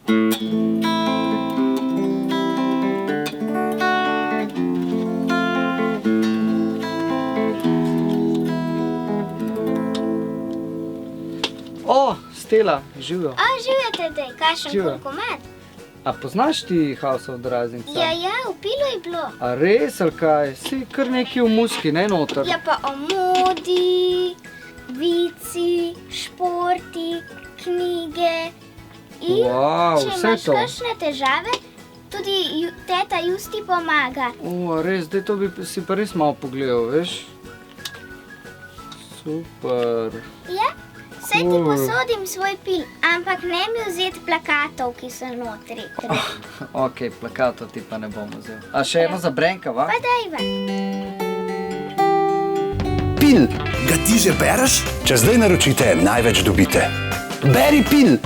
O, Stela, živijo. Živjo, Tadej, kakšen komad? A poznaš ti House of the Rising Sun? Ja, v Pilu je bilo. A res, ali kaj? Si kar neki v muski, ne noter? Ja, pa o modi, vici, športi, knjige. In če imaš kakšne težave, tudi teta Justi pomaga. O, res, zdaj to bi si pa res malo pogledal, veš? Super. Ja, saj ti posodim svoj pil, ampak ne mi vzeti plakatov, ki so notri. Ok, plakatov ti pa ne bom vzel. A še eno za Brenkava? Pa dajva. Pil, ga ti že bereš? Če zdaj naročite, največ dobite. Beri Pil!